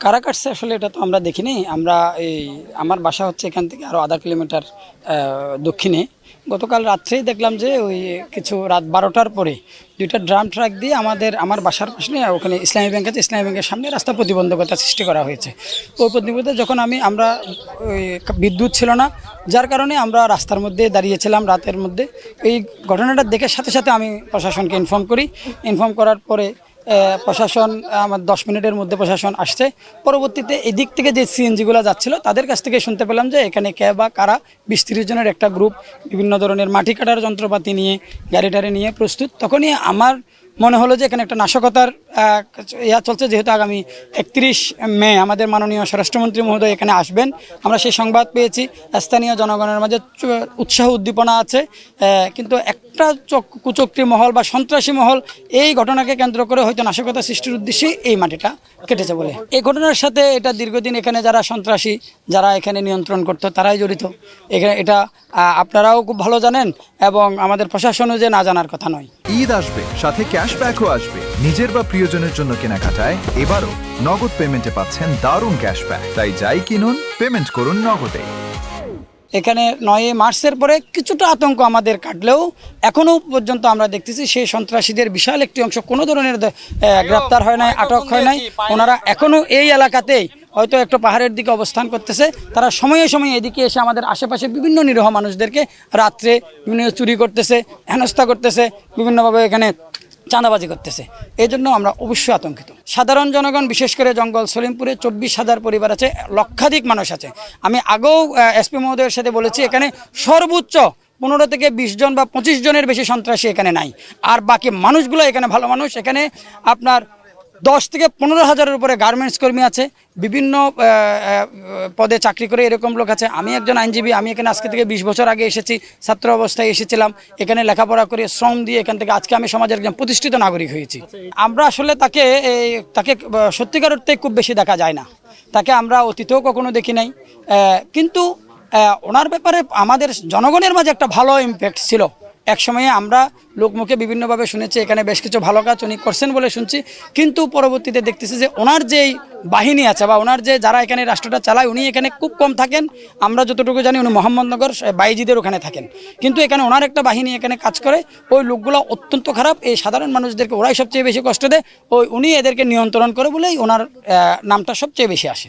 কারা কাটছে আসলে এটা তো আমরা দেখিনি। আমরা এই আমার বাসা হচ্ছে এখান থেকে আরও আধা কিলোমিটার দক্ষিণে। গতকাল রাত্রেই দেখলাম যে ওই কিছু রাত 12টার পরে দুইটা ড্রাম ট্রাক দিয়ে আমার বাসার পাশে ওখানে ইসলামী ব্যাংক আছে, ইসলামী ব্যাংকের সামনে রাস্তা প্রতিবন্ধকতা সৃষ্টি করা হয়েছে। ওই প্রতিবন্ধকতা যখন আমরা ওই বিদ্যুৎ ছিল না, যার কারণে আমরা রাস্তার মধ্যে দাঁড়িয়েছিলাম রাতের মধ্যে। এই ঘটনাটা দেখে সাথে সাথে আমি প্রশাসনকে ইনফর্ম করার পরে প্রশাসন আমার 10 মিনিটের মধ্যে প্রশাসন আসছে। পরবর্তীতে এদিক থেকে যে সিএনজিগুলো যাচ্ছিল তাদের কাছ থেকে শুনতে পেলাম যে এখানে কে বা কারা 20-30 জনের একটা গ্রুপ বিভিন্ন ধরনের মাটি কাটার যন্ত্রপাতি নিয়ে গাড়ি টাড়ি নিয়ে প্রস্তুত। তখনই আমার মনে হলো যে এখানে একটা নাশকতার চলছে, যেহেতু আগামী 31 মে আমাদের মাননীয় স্বরাষ্ট্রমন্ত্রী মহোদয় এখানে আসবেন। আমরা সেই সংবাদ পেয়েছি, স্থানীয় জনগণের মাঝে উৎসাহ উদ্দীপনা আছে, কিন্তু একটা কুচক্রী মহল বা সন্ত্রাসী মহল এই ঘটনাকে কেন্দ্র করে হয়তো নাশকতা সৃষ্টির উদ্দেশ্যে এই মাটিটা কেটেছে বলে। এই ঘটনার সাথে এটা দীর্ঘদিন এখানে যারা সন্ত্রাসী, যারা এখানে নিয়ন্ত্রণ করতো তারাই জড়িত। এখানে এটা আপনারাও খুব ভালো জানেন এবং আমাদের প্রশাসনও যে না জানার কথা নয়। ঈদ আসবে, সাথে ক্যাশব্যাকও আসবে। নিজের বা প্রিয়জনের জন্য কেনাকাটায় এবারও নগদ পেমেন্টে পাচ্ছেন দারুণ ক্যাশব্যাক। তাই যাই কিনুন, পেমেন্ট করুন নগদে। এখানে 9 মার্চের পরে কিছুটা আতঙ্ক আমাদের কাটলেও এখনও পর্যন্ত আমরা দেখতেছি সেই সন্ত্রাসীদের বিশাল একটি অংশ কোনো ধরনের গ্রেপ্তার হয় নাই, আটক হয় নাই। ওনারা এখনও এই এলাকাতেই হয়তো একটু পাহাড়ের দিকে অবস্থান করতেছে। তারা সময়ে সময়ে এদিকে এসে আমাদের আশেপাশে বিভিন্ন নিরীহ মানুষদেরকে রাত্রে বিভিন্ন চুরি করতেছে, হেনস্থা করতেছে, বিভিন্নভাবে এখানে চাঁদাবাজি করতেছে। এই জন্য আমরা অবশ্যই আতঙ্কিত। সাধারণ জনগণ, বিশেষ করে জঙ্গল সলিমপুরে 24,000 পরিবার আছে, লক্ষাধিক মানুষ আছে। আমি আগেও এসপি মহোদয়ের সাথে বলেছি, এখানে সর্বোচ্চ 15 থেকে 20 জন বা 25 জনের বেশি সন্ত্রাসী এখানে নাই। আর বাকি মানুষগুলো এখানে ভালো মানুষ। এখানে আপনার 10 থেকে 15,000-এর উপরে গার্মেন্টস কর্মী আছে, বিভিন্ন পদে চাকরি করে এরকম লোক আছে। আমি একজন আইনজীবী, আমি এখানে আজকে থেকে 20 বছর আগে এসেছি, ছাত্র অবস্থায় এসেছিলাম, এখানে লেখাপড়া করে শ্রম দিয়ে এখান থেকে আজকে আমি সমাজের একজন প্রতিষ্ঠিত নাগরিক হয়েছি। আমরা আসলে তাকে সত্যিকার অর্থে খুব বেশি দেখা যায় না, তাকে আমরা অতীতেও কখনো দেখি নাই, কিন্তু ওনার ব্যাপারে আমাদের জনগণের মাঝে একটা ভালো ইমপ্যাক্ট ছিল। এক সময়ে আমরা লোকমুখে বিভিন্নভাবে শুনেছি এখানে বেশ কিছু ভালো কাজ উনি করছেন বলে শুনছি, কিন্তু পরবর্তীতে দেখতেছি যে ওনার যেই বাহিনী আছে বা ওনার যে যারা এখানে রাষ্ট্রটা চালায় উনি এখানে খুব কম থাকেন। আমরা যতটুকু জানি উনি মোহাম্মদনগর বাইজিদের ওখানে থাকেন, কিন্তু এখানে ওনার একটা বাহিনী এখানে কাজ করে। ওই লোকগুলো অত্যন্ত খারাপ, এই সাধারণ মানুষদেরকে ওরাই সবচেয়ে বেশি কষ্ট দেয়। উনি এদেরকে নিয়ন্ত্রণ করে বলেই ওনার নামটা সবচেয়ে বেশি আসে।